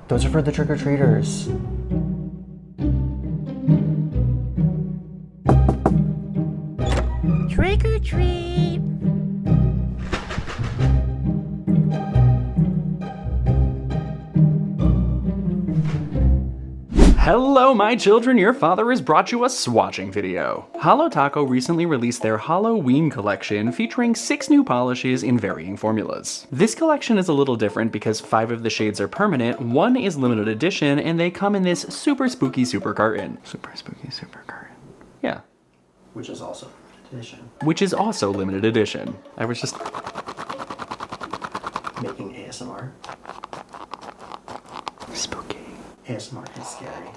Those are for the trick-or-treaters. Trick or treat. Hello my children, your father has brought you a swatching video. Holo Taco recently released their Holoween collection featuring 6 new polishes in varying formulas. This collection is a little different because 5 of the shades are permanent, 1 is limited edition, and they come in this super spooky super carton. Super spooky super carton. Yeah. Which is also limited edition. Which is also limited edition. I was just making ASMR. Spooky. ASMR is scary.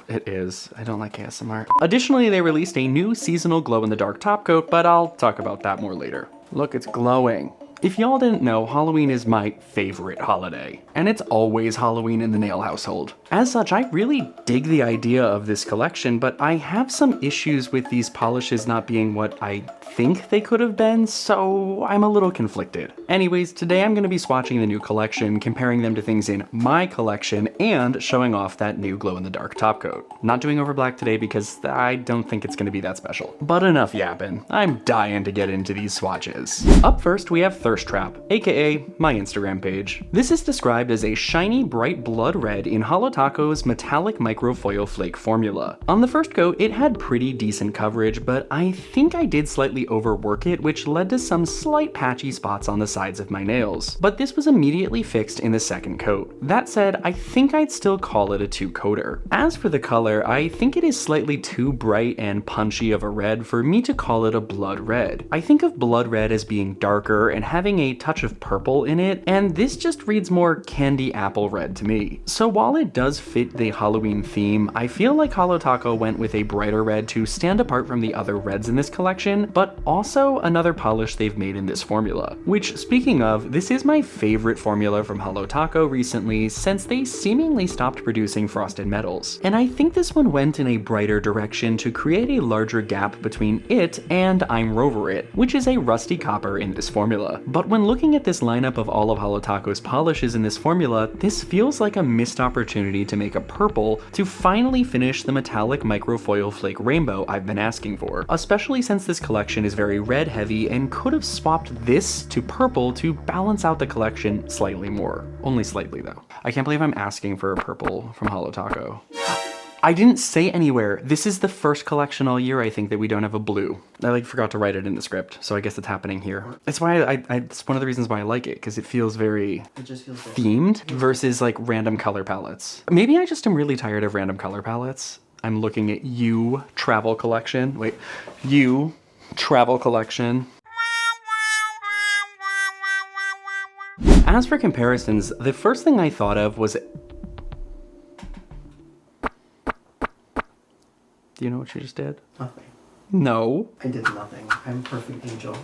It is. I don't like ASMR. Additionally, they released a new seasonal glow-in-the-dark top coat, but I'll talk about that more later. Look, it's glowing. If y'all didn't know, Halloween is my favorite holiday, and it's always Halloween in the Nail household. As such, I really dig the idea of this collection, but I have some issues with these polishes not being what I think they could have been, so I'm a little conflicted. Anyways, today I'm going to be swatching the new collection, comparing them to things in my collection, and showing off that new glow-in-the-dark top coat. Not doing over black today because I don't think it's going to be that special. But enough yapping. I'm dying to get into these swatches. Up first, we have Thirst Trap, aka my Instagram page. This is described as a shiny, bright blood red in Holo Taco's metallic microfoil flake formula. On the first coat, it had pretty decent coverage, but I think I did slightly overwork it, which led to some slight patchy spots on the sides of my nails. But this was immediately fixed in the second coat. That said, I think I'd still call it a 2-coater. As for the color, I think it is slightly too bright and punchy of a red for me to call it a blood red. I think of blood red as being darker and having a touch of purple in it, and this just reads more candy apple red to me. So while it does fit the Halloween theme, I feel like Holo Taco went with a brighter red to stand apart from the other reds in this collection, but also another polish they've made in this formula. Which, speaking of, this is my favorite formula from Holo Taco recently since they seemingly stopped producing frosted metals. And I think this one went in a brighter direction to create a larger gap between it and I'm Rover It, which is a rusty copper in this formula. But when looking at this lineup of all of Holo Taco's polishes in this formula, this feels like a missed opportunity to make a purple to finally finish the metallic microfoil flake rainbow I've been asking for, especially since this collection is very red heavy and could have swapped this to purple to balance out the collection slightly more. Only slightly though. I can't believe I'm asking for a purple from Holo Taco. I didn't say anywhere. This is the first collection all year, I think, that we don't have a blue. I forgot to write it in the script, so I guess it's happening here. It's why it's one of the reasons why I like it, because it feels very themed versus random color palettes. Maybe I just am really tired of random color palettes. I'm looking at you, Travel Collection. Wait, you, Travel Collection. As for comparisons, the first thing I thought of was... Do you know what you just did? Nothing. No. I did nothing. I'm a perfect angel.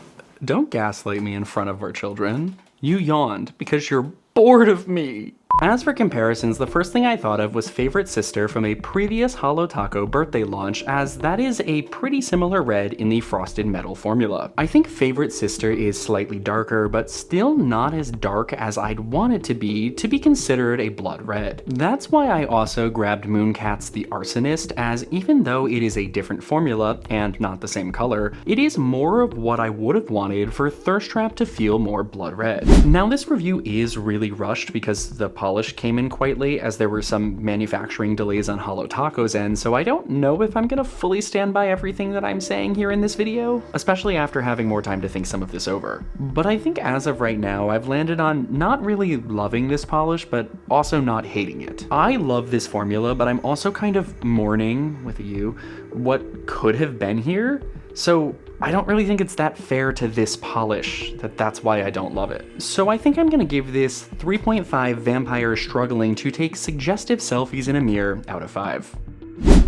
Don't gaslight me in front of our children. You yawned because you're bored of me. As for comparisons, the first thing I thought of was Favorite Sister from a previous Holo Taco birthday launch, as that is a pretty similar red in the frosted metal formula. I think Favorite Sister is slightly darker, but still not as dark as I'd want it to be considered a blood red. That's why I also grabbed Mooncat's The Arsonist, as even though it is a different formula and not the same color, it is more of what I would have wanted for Thirst Trap to feel more blood red. Now this review is really rushed because the polish came in quite late, as there were some manufacturing delays on Holo Taco's end, so I don't know if I'm gonna fully stand by everything that I'm saying here in this video, especially after having more time to think some of this over. But I think as of right now, I've landed on not really loving this polish, but also not hating it. I love this formula, but I'm also kind of mourning, with a U, what could have been here. So I don't really think it's that fair to this polish, that's why I don't love it. So I think I'm gonna give this 3.5 vampires struggling to take suggestive selfies in a mirror out of 5.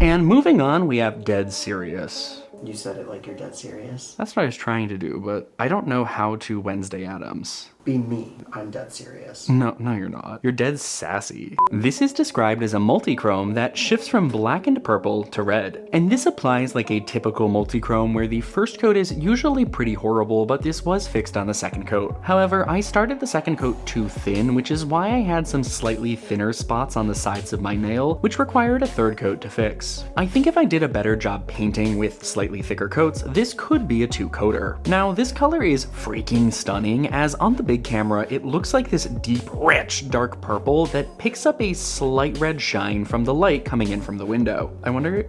And moving on, we have Dead Serious. You said it like you're dead serious. That's what I was trying to do, but I don't know how to Wednesday Addams. Be me. I'm dead serious. No, you're not. You're dead sassy. This is described as a multichrome that shifts from black into purple to red. And this applies like a typical multichrome where the first coat is usually pretty horrible, but this was fixed on the second coat. However, I started the second coat too thin, which is why I had some slightly thinner spots on the sides of my nail, which required a third coat to fix. I think if I did a better job painting with slightly thicker coats, this could be a 2-coater. Now, this color is freaking stunning, as on the big camera, it looks like this deep, rich, dark purple that picks up a slight red shine from the light coming in from the window. I wonder,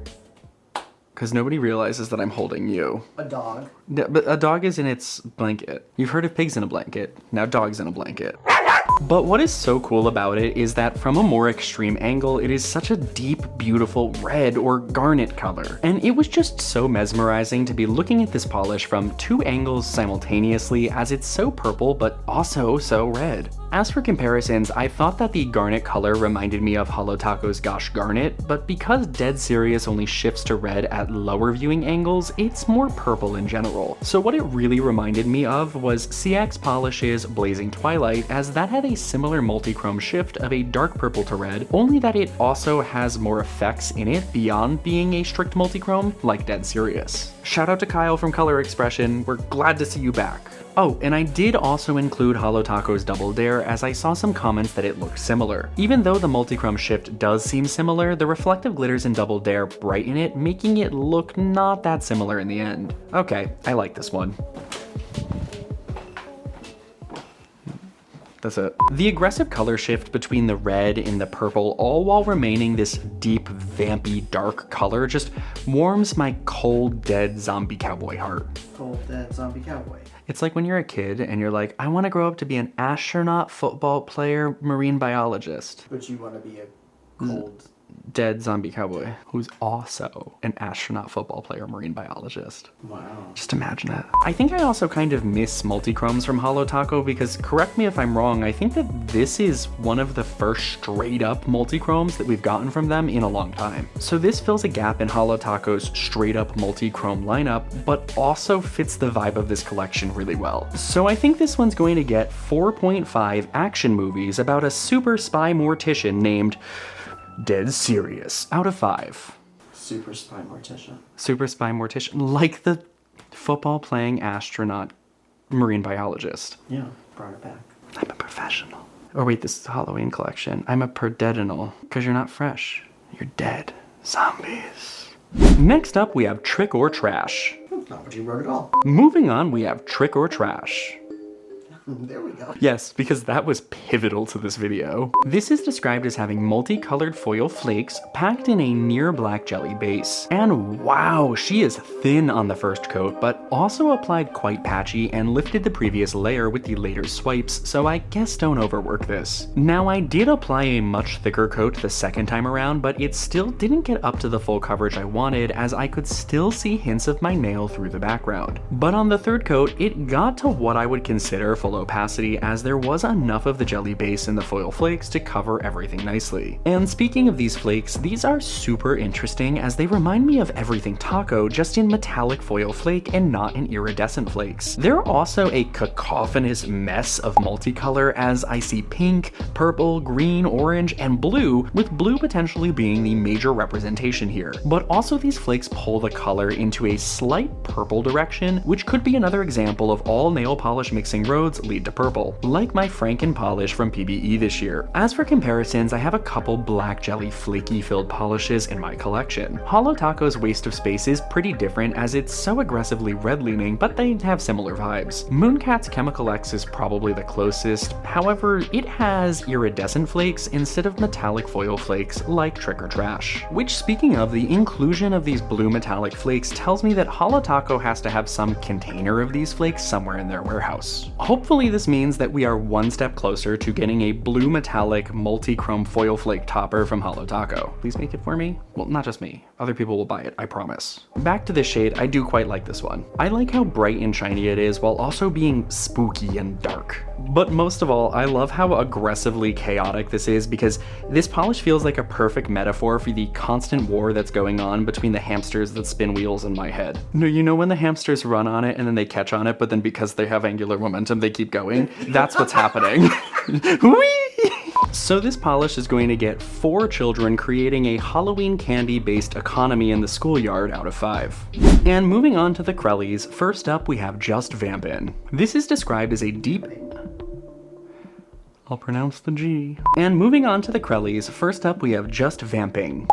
because nobody realizes that I'm holding you. A dog. But a dog is in its blanket. You've heard of pigs in a blanket. Now dog's in a blanket. But what is so cool about it is that from a more extreme angle, it is such a deep, beautiful red or garnet color. And it was just so mesmerizing to be looking at this polish from 2 angles simultaneously, as it's so purple but also so red. As for comparisons, I thought that the garnet color reminded me of Holo Taco's Gosh Garnet, but because Dead Serious only shifts to red at lower viewing angles, it's more purple in general. So what it really reminded me of was CX Polish's Blazing Twilight, as that had a similar multichrome shift of a dark purple to red, only that it also has more effects in it beyond being a strict multichrome, like Dead Serious. Shout out to Kyle from Color Expression, we're glad to see you back. Oh, and I did also include Holo Taco's Double Dare, as I saw some comments that it looked similar. Even though the multichrome shift does seem similar, the reflective glitters in Double Dare brighten it, making it look not that similar in the end. Okay, I like this one. That's it. The aggressive color shift between the red and the purple, all while remaining this deep, vampy, dark color, just warms my cold, dead zombie cowboy heart. Cold, dead zombie cowboy. It's like when you're a kid and you're like, I want to grow up to be an astronaut, football player, marine biologist. But you want to be a cold, dead zombie cowboy who's also an astronaut, football player, marine biologist. Wow. Just imagine it. I think I also kind of miss multichromes from Holo Taco because, correct me if I'm wrong, I think that this is one of the first straight up multichromes that we've gotten from them in a long time. So this fills a gap in Holo Taco's straight up multichrome lineup, but also fits the vibe of this collection really well. So I think this one's going to get 4.5 action movies about a super spy mortician named Dead Serious out of 5. Super spy mortician. Super spy mortician, like the football playing astronaut marine biologist. Yeah, brought it back. I'm a professional. Or wait, this is the Halloween collection. I'm a perdedinal, because you're not fresh. You're dead. Zombies. Next up, we have Trick or Trash. That's not what you wrote at all. Moving on, we have Trick or Trash. There we go. Yes, because that was pivotal to this video. This is described as having multicolored foil flakes packed in a near black jelly base. And wow, she is thin on the first coat, but also applied quite patchy and lifted the previous layer with the later swipes, so I guess don't overwork this. Now, I did apply a much thicker coat the second time around, but it still didn't get up to the full coverage I wanted, as I could still see hints of my nail through the background. But on the third coat, it got to what I would consider full opacity, as there was enough of the jelly base in the foil flakes to cover everything nicely. And speaking of these flakes, these are super interesting as they remind me of everything taco, just in metallic foil flake and not in iridescent flakes. They're also a cacophonous mess of multicolor, as I see pink, purple, green, orange, and blue, with blue potentially being the major representation here. But also these flakes pull the color into a slight purple direction, which could be another example of all nail polish mixing roads lead to purple, like my Franken polish from PBE this year. As for comparisons, I have a couple black jelly flaky filled polishes in my collection. Holo Taco's Waste of Space is pretty different as it's so aggressively red leaning, but they have similar vibes. Mooncat's Chemical X is probably the closest, however, it has iridescent flakes instead of metallic foil flakes like Trick or Trash. Which, speaking of, the inclusion of these blue metallic flakes tells me that Holo Taco has to have some container of these flakes somewhere in their warehouse. Hopefully this means that we are one step closer to getting a blue metallic multi-chrome foil flake topper from Holo Taco. Please make it for me. Well, not just me. Other people will buy it, I promise. Back to this shade, I do quite like this one. I like how bright and shiny it is while also being spooky and dark. But most of all, I love how aggressively chaotic this is because this polish feels like a perfect metaphor for the constant war that's going on between the hamsters that spin wheels in my head. No, you know when the hamsters run on it and then they catch on it, but then because they have angular momentum, they keep going? That's what's happening. Whee! So this polish is going to get 4 children creating a Halloween candy-based economy in the schoolyard out of 5. And moving on to the Krellies, first up we have Just Vampin'. This is described as a deep... I'll pronounce the G. And moving on to the Krellies, first up we have Just Vamping.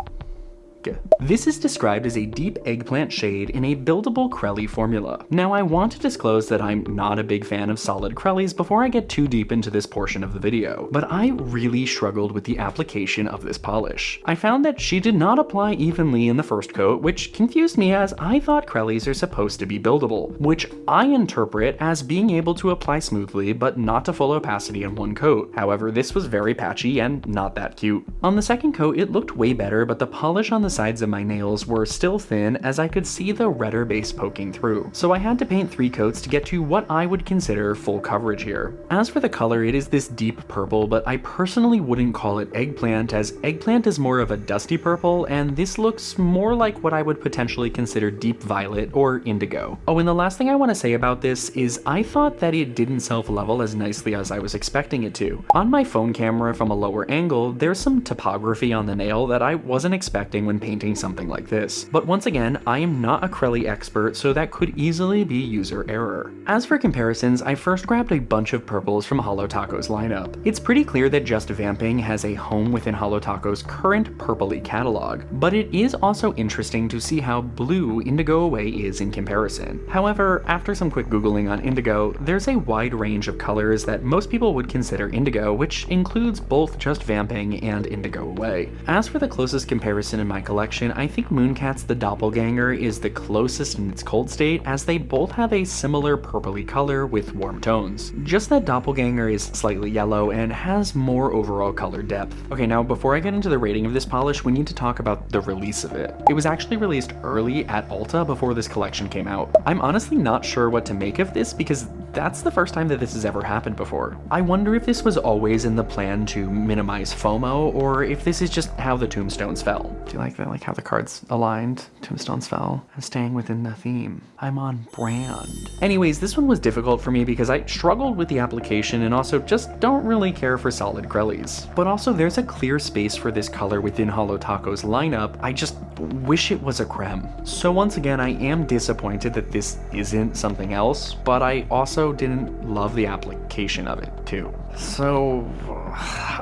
This is described as a deep eggplant shade in a buildable Krelly formula. Now I want to disclose that I'm not a big fan of solid Krellies before I get too deep into this portion of the video, but I really struggled with the application of this polish. I found that she did not apply evenly in the first coat, which confused me as I thought Krellies are supposed to be buildable, which I interpret as being able to apply smoothly but not to full opacity in one coat. However, this was very patchy and not that cute. On the second coat it looked way better, but the polish on the sides of my nails were still thin as I could see the redder base poking through. So I had to paint 3 coats to get to what I would consider full coverage here. As for the color, it is this deep purple, but I personally wouldn't call it eggplant, as eggplant is more of a dusty purple, and this looks more like what I would potentially consider deep violet or indigo. Oh, and the last thing I want to say about this is I thought that it didn't self-level as nicely as I was expecting it to. On my phone camera from a lower angle, there's some topography on the nail that I wasn't expecting when painting something like this. But once again, I am not a Krelly expert, so that could easily be user error. As for comparisons, I first grabbed a bunch of purples from Holo Taco's lineup. It's pretty clear that Just Vamping has a home within Holo Taco's current purpley catalog, but it is also interesting to see how blue Indigo Away is in comparison. However, after some quick googling on indigo, there's a wide range of colors that most people would consider indigo, which includes both Just Vamping and Indigo Away. As for the closest comparison in my collection, I think Mooncat's The Doppelganger is the closest in its cold state, as they both have a similar purpley color with warm tones. Just that Doppelganger is slightly yellow and has more overall color depth. Okay, now before I get into the rating of this polish, we need to talk about the release of it. It was actually released early at Ulta before this collection came out. I'm honestly not sure what to make of this because that's the first time that this has ever happened before. I wonder if this was always in the plan to minimize FOMO, or if this is just how the tombstones fell. Do you like that? Like how the cards aligned? Tombstones fell. I'm staying within the theme. I'm on brand. Anyways, this one was difficult for me because I struggled with the application and also just don't really care for solid Krellies. But also there's a clear space for this color within Holo Taco's lineup. I just wish it was a creme. So once again, I am disappointed that this isn't something else, but I also didn't love the application of it too. So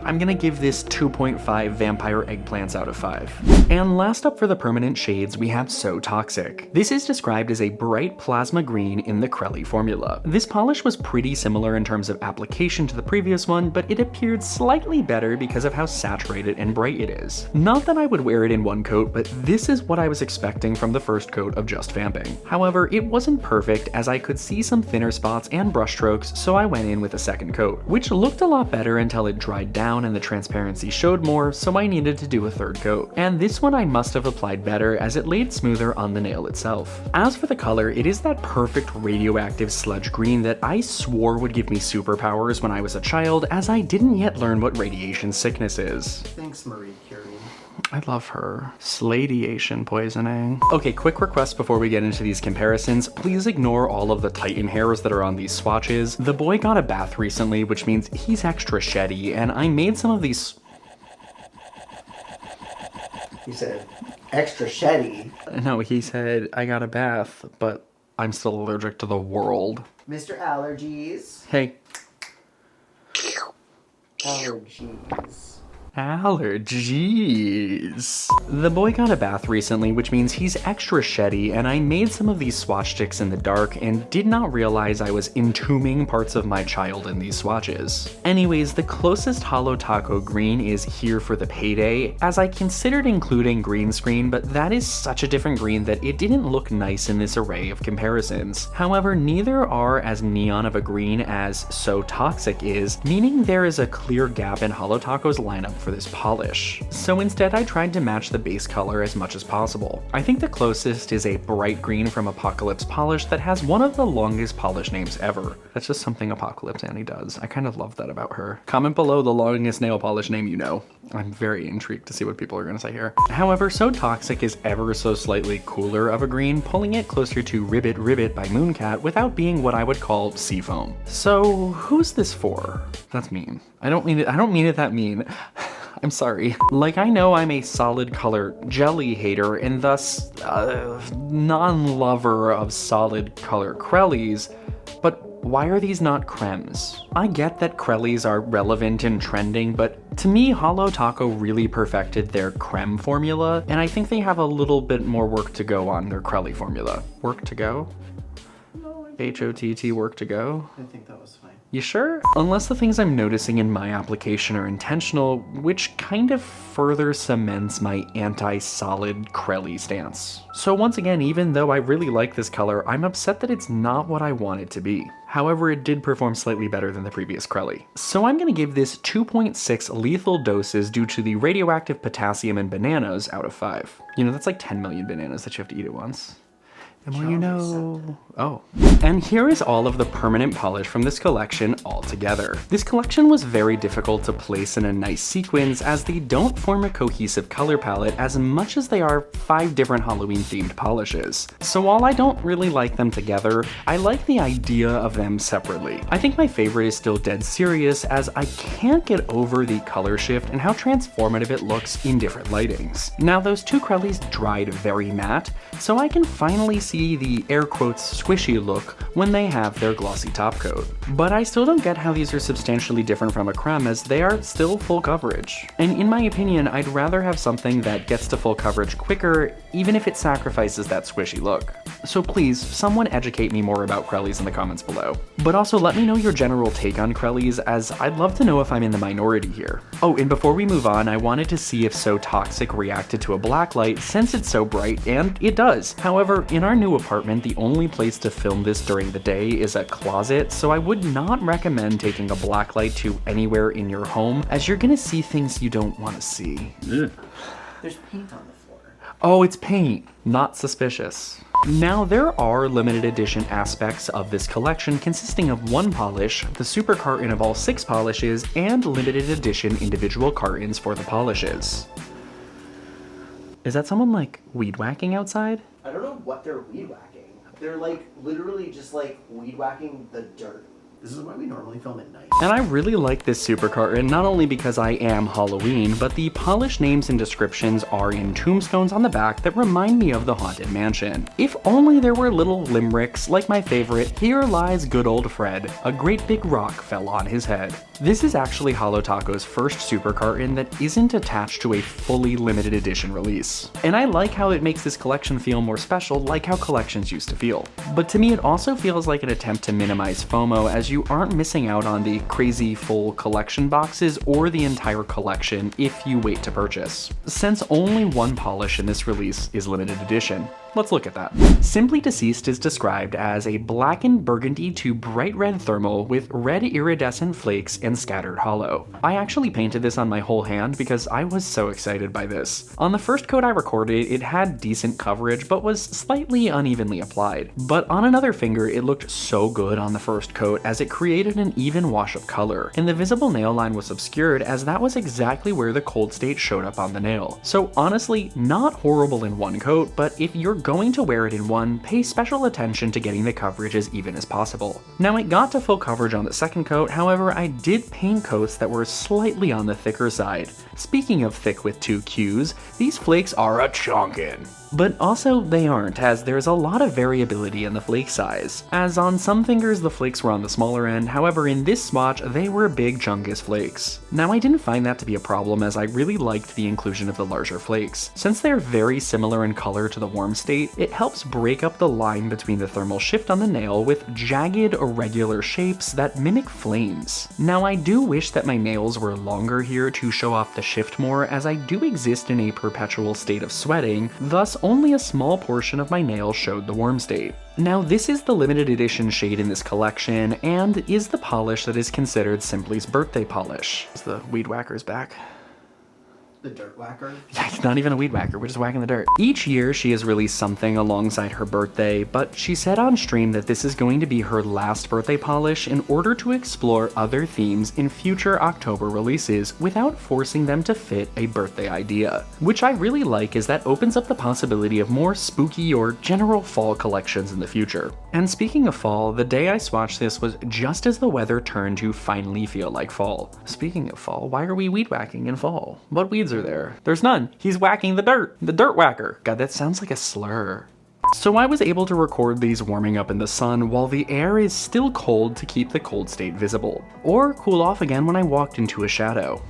I'm gonna give this 2.5 vampire eggplants out of 5. And last up for the permanent shades, we have So Toxic. This is described as a bright plasma green in the Krelly formula. This polish was pretty similar in terms of application to the previous one, but it appeared slightly better because of how saturated and bright it is. Not that I would wear it in one coat, but this is what I was expecting from the first coat of Just Vamping. However, it wasn't perfect as I could see some thinner spots and brush strokes, so I went in with a second coat, which looked a lot better until it dried down and the transparency showed more, so I needed to do a third coat. And this one I must have applied better as it laid smoother on the nail itself. As for the color, it is that perfect radioactive sludge green that I swore would give me superpowers when I was a child, as I didn't yet learn what radiation sickness is. Thanks, Marie Curie. I love her. Sladiation poisoning. Okay, quick request before we get into these comparisons. Please ignore all of the Titan hairs that are on these swatches. The boy got a bath recently, which means he's extra sheddy, and I made some of these... You said extra sheddy. No, he said, I got a bath, but I'm still allergic to the world. Mr. Allergies. Hey. Allergies. Allergies. The boy got a bath recently, which means he's extra sheddy, and I made some of these swatch sticks in the dark and did not realize I was entombing parts of my child in these swatches. Anyways, the closest Holo Taco green is Here for the Payday, as I considered including green screen, but that is such a different green that it didn't look nice in this array of comparisons. However, neither are as neon of a green as So Toxic is, meaning there is a clear gap in Holo Taco's lineup for this polish. So instead I tried to match the base color as much as possible. I think the closest is a bright green from Apocalypse Polish that has one of the longest polish names ever. That's just something Apocalypse Annie does. I kind of love that about her. Comment below the longest nail polish name you know. I'm very intrigued to see what people are gonna say here. However, So Toxic is ever so slightly cooler of a green, pulling it closer to Ribbit Ribbit by Mooncat without being what I would call seafoam. So who's this for? That's mean. I don't mean it that mean. I'm sorry. Like, I know I'm a solid color jelly hater and thus non-lover of solid color Crellies, but why are these not cremes? I get that Crellies are relevant and trending, but to me, Holo Taco really perfected their creme formula, and I think they have a little bit more work to go on their Crelly formula. Work to go? H-O-T-T, work to go? I think that was fine. You sure? Unless the things I'm noticing in my application are intentional, which kind of further cements my anti-solid Crelly stance. So once again, even though I really like this color, I'm upset that it's not what I want it to be. However, it did perform slightly better than the previous Crelly. So I'm gonna give this 2.6 lethal doses due to the radioactive potassium in bananas out of 5. You know, that's like 10 million bananas that you have to eat at once. The more you know. Oh. And here is all of the permanent polish from this collection all together. This collection was very difficult to place in a nice sequence as they don't form a cohesive color palette as much as they are 5 different Halloween themed polishes. So while I don't really like them together, I like the idea of them separately. I think my favorite is still Dead Serious as I can't get over the color shift and how transformative it looks in different lightings. Now those two Crellys dried very matte, so I can finally see the air quotes squishy look when they have their glossy top coat. But I still don't get how these are substantially different from a creme as they are still full coverage. And in my opinion, I'd rather have something that gets to full coverage quicker, even if it sacrifices that squishy look. So please, someone educate me more about Crellys in the comments below. But also let me know your general take on Crellys as I'd love to know if I'm in the minority here. Oh, and before we move on, I wanted to see if So Toxic reacted to a black light since it's so bright, and it does. However, in our new apartment, the only place to film this during the day is a closet, so I would not recommend taking a black light to anywhere in your home as you're gonna see things you don't want to see. Ugh. There's paint on the floor. Oh, it's paint. Not suspicious. Now, there are limited edition aspects of this collection consisting of 1 polish, the super carton of all 6 polishes, and limited edition individual cartons for the polishes. Is that someone like weed whacking outside? I don't know what they're weed whacking. They're like literally just like weed whacking the dirt. This is why we normally film at night. And I really like this super carton, not only because I am Halloween, but the polished names and descriptions are in tombstones on the back that remind me of the Haunted Mansion. If only there were little limericks like my favorite, "Here lies good old Fred, a great big rock fell on his head." This is actually Holo Taco's first super carton that isn't attached to a fully limited edition release. And I like how it makes this collection feel more special, like how collections used to feel. But to me, it also feels like an attempt to minimize FOMO as you aren't missing out on the crazy full collection boxes or the entire collection if you wait to purchase. Since only 1 polish in this release is limited edition, let's look at that. Simply Deceased is described as a blackened burgundy to bright red thermal with red iridescent flakes and scattered hollow. I actually painted this on my whole hand because I was so excited by this. On the first coat I recorded, it had decent coverage but was slightly unevenly applied. But on another finger, it looked so good on the first coat as it created an even wash of color, and the visible nail line was obscured as that was exactly where the cold state showed up on the nail. So honestly, not horrible in 1 coat, but if you're going to wear it in 1, pay special attention to getting the coverage as even as possible. Now it got to full coverage on the second coat, however I did paint coats that were slightly on the thicker side. Speaking of thick with 2 Qs, these flakes are a chonkin'. But also they aren't, as there's a lot of variability in the flake size. As on some fingers the flakes were on the smaller end, however in this swatch they were big chungus flakes. Now I didn't find that to be a problem as I really liked the inclusion of the larger flakes. Since they're very similar in color to the warm state, it helps break up the line between the thermal shift on the nail with jagged irregular shapes that mimic flames. Now I do wish that my nails were longer here to show off the shift more, as I do exist in a perpetual state of sweating, thus only a small portion of my nails showed the warm state. Now this is the limited edition shade in this collection, and is the polish that is considered Simply's birthday polish. Is the weed whacker's back? The dirt whacker? Yeah, he's not even a weed whacker, we're just whacking the dirt. Each year she has released something alongside her birthday, but she said on stream that this is going to be her last birthday polish in order to explore other themes in future October releases without forcing them to fit a birthday idea. Which I really like, as that opens up the possibility of more spooky or general fall collections in the future. And speaking of fall, the day I swatched this was just as the weather turned to finally feel like fall. Speaking of fall, why are we weed whacking in fall? What weeds are there? There's none. He's whacking the dirt whacker. God, that sounds like a slur. So I was able to record these warming up in the sun while the air is still cold to keep the cold state visible, or cool off again when I walked into a shadow.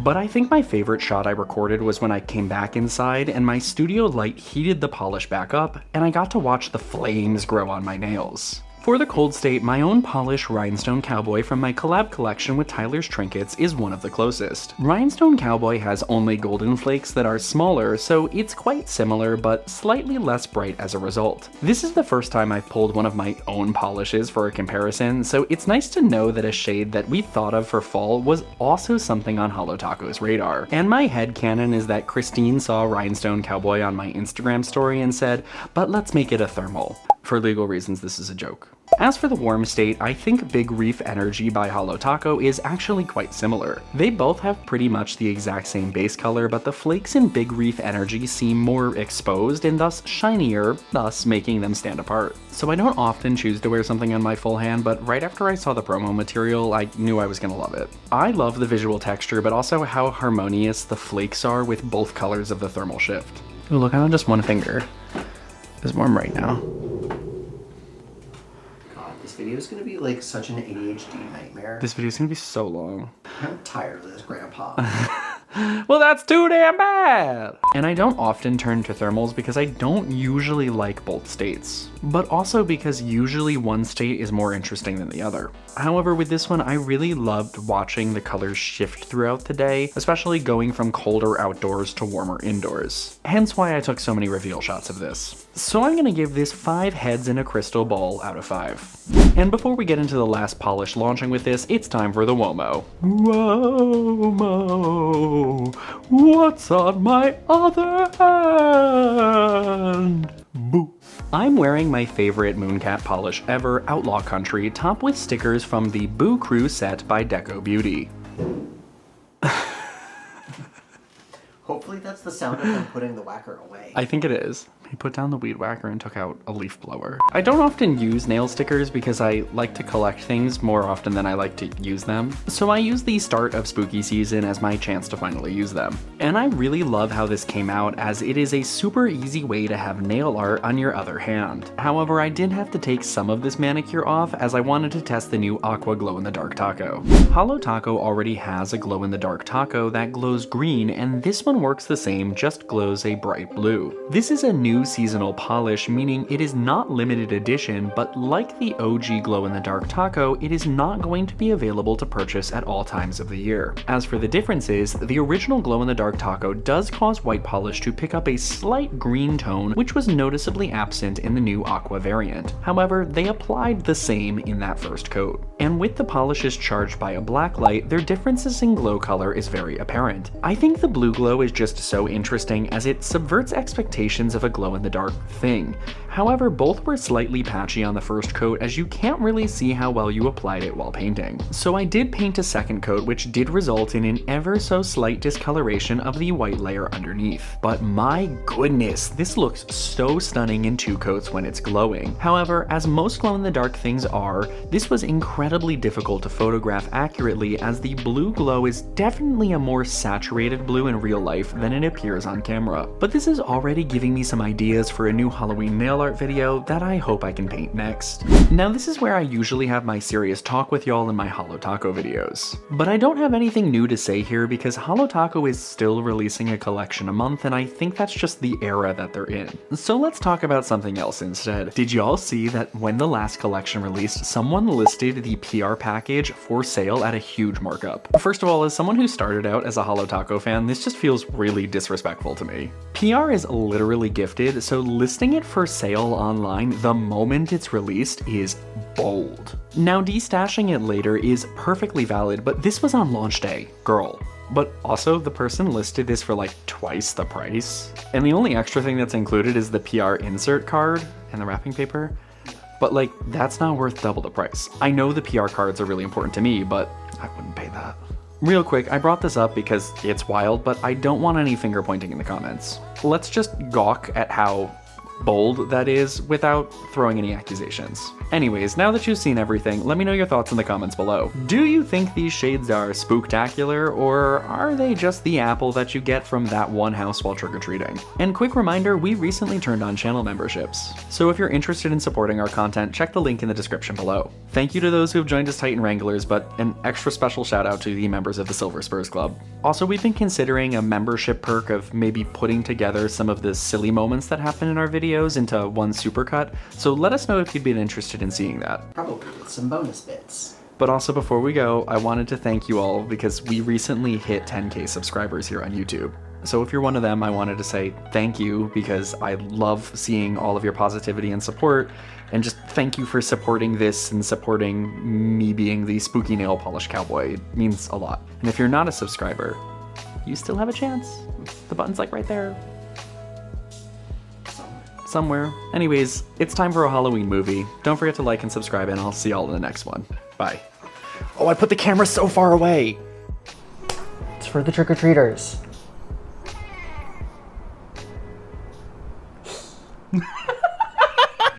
But I think my favorite shot I recorded was when I came back inside and my studio light heated the polish back up and I got to watch the flames grow on my nails. For the cold state, my own polish Rhinestone Cowboy from my collab collection with Tyler's Trinkets is one of the closest. Rhinestone Cowboy has only golden flakes that are smaller, so it's quite similar but slightly less bright as a result. This is the first time I've pulled one of my own polishes for a comparison, so it's nice to know that a shade that we thought of for fall was also something on Holo Taco's radar. And my headcanon is that Christine saw Rhinestone Cowboy on my Instagram story and said, "But let's make it a thermal." For legal reasons, this is a joke. As for the warm state, I think Big Reef Energy by Holo Taco is actually quite similar. They both have pretty much the exact same base color, but the flakes in Big Reef Energy seem more exposed and thus shinier, thus making them stand apart. So I don't often choose to wear something on my full hand, but right after I saw the promo material, I knew I was gonna love it. I love the visual texture, but also how harmonious the flakes are with both colors of the thermal shift. Ooh, look, on just one finger. It's warm right now. This video is going to be like such an ADHD nightmare. This video is going to be so long. I'm tired of this, Grandpa. Well, that's too damn bad! And I don't often turn to thermals because I don't usually like both states, but also because usually one state is more interesting than the other. However, with this one, I really loved watching the colors shift throughout the day, especially going from colder outdoors to warmer indoors. Hence why I took so many reveal shots of this. So I'm gonna give this 5 heads in a crystal ball out of 5. And before we get into the last polish launching with this, it's time for the WOMO. WOMO, what's on my other hand? Boo. I'm wearing my favorite Mooncat polish ever, Outlaw Country, topped with stickers from the Boo Crew set by Deco Beauty. Hopefully that's the sound of him putting the whacker away. I think it is. He put down the weed whacker and took out a leaf blower. I don't often use nail stickers because I like to collect things more often than I like to use them. So I use the start of spooky season as my chance to finally use them. And I really love how this came out, as it is a super easy way to have nail art on your other hand. However, I did have to take some of this manicure off as I wanted to test the new Aqua glow-in-the-dark taco. Holo Taco already has a glow-in-the-dark taco that glows green, and this one works the same, just glows a bright blue. This is a new seasonal polish, meaning it is not limited edition, but like the OG glow-in-the-dark taco, it is not going to be available to purchase at all times of the year. As for the differences, the original glow-in-the-dark taco does cause white polish to pick up a slight green tone, which was noticeably absent in the new Aqua variant. However, they applied the same in that first coat. And with the polishes charged by a black light, their differences in glow color is very apparent. I think the blue glow is just so interesting as it subverts expectations of a glow-in-the-dark thing. However, both were slightly patchy on the first coat, as you can't really see how well you applied it while painting. So I did paint a second coat, which did result in an ever so slight discoloration of the white layer underneath. But my goodness, this looks so stunning in 2 coats when it's glowing. However, as most glow-in-the-dark things are, this was incredibly difficult to photograph accurately, as the blue glow is definitely a more saturated blue in real life than it appears on camera. But this is already giving me some ideas for a new Halloween nail art video that I hope I can paint next. Now this is where I usually have my serious talk with y'all in my Holo Taco videos. But I don't have anything new to say here because Holo Taco is still releasing a collection a month, and I think that's just the era that they're in. So let's talk about something else instead. Did y'all see that when the last collection released, someone listed the PR package for sale at a huge markup? First of all, as someone who started out as a Holo Taco fan, this just feels really disrespectful to me. PR is literally gifted, so listing it for sale online the moment it's released is bold. Now, destashing it later is perfectly valid, but this was on launch day, girl. But also, the person listed this for like twice the price. And the only extra thing that's included is the PR insert card and the wrapping paper. But like, that's not worth double the price. I know the PR cards are really important to me, but I wouldn't pay that. Real quick, I brought this up because it's wild, but I don't want any finger pointing in the comments. Let's just gawk at how bold that is without throwing any accusations. Anyways, now that you've seen everything, let me know your thoughts in the comments below. Do you think these shades are spooktacular, or are they just the apple that you get from that one house while trick-or-treating? And quick reminder, we recently turned on channel memberships, so if you're interested in supporting our content, check the link in the description below. Thank you to those who have joined as Titan Wranglers, but an extra special shout out to the members of the Silver Spurs Club. Also, we've been considering a membership perk of maybe putting together some of the silly moments that happen in our videos into one supercut, so let us know if you'd be interested in seeing that. Probably with some bonus bits. But also before we go, I wanted to thank you all because we recently hit 10K subscribers here on YouTube. So if you're one of them, I wanted to say thank you because I love seeing all of your positivity and support, and just thank you for supporting this and supporting me being the spooky nail polish cowboy. It means a lot. And if you're not a subscriber, you still have a chance. The button's like right there. Somewhere. Anyways, it's time for a Halloween movie. Don't forget to like and subscribe, and I'll see y'all in the next one. Bye. Oh, I put the camera so far away. It's for the trick-or-treaters.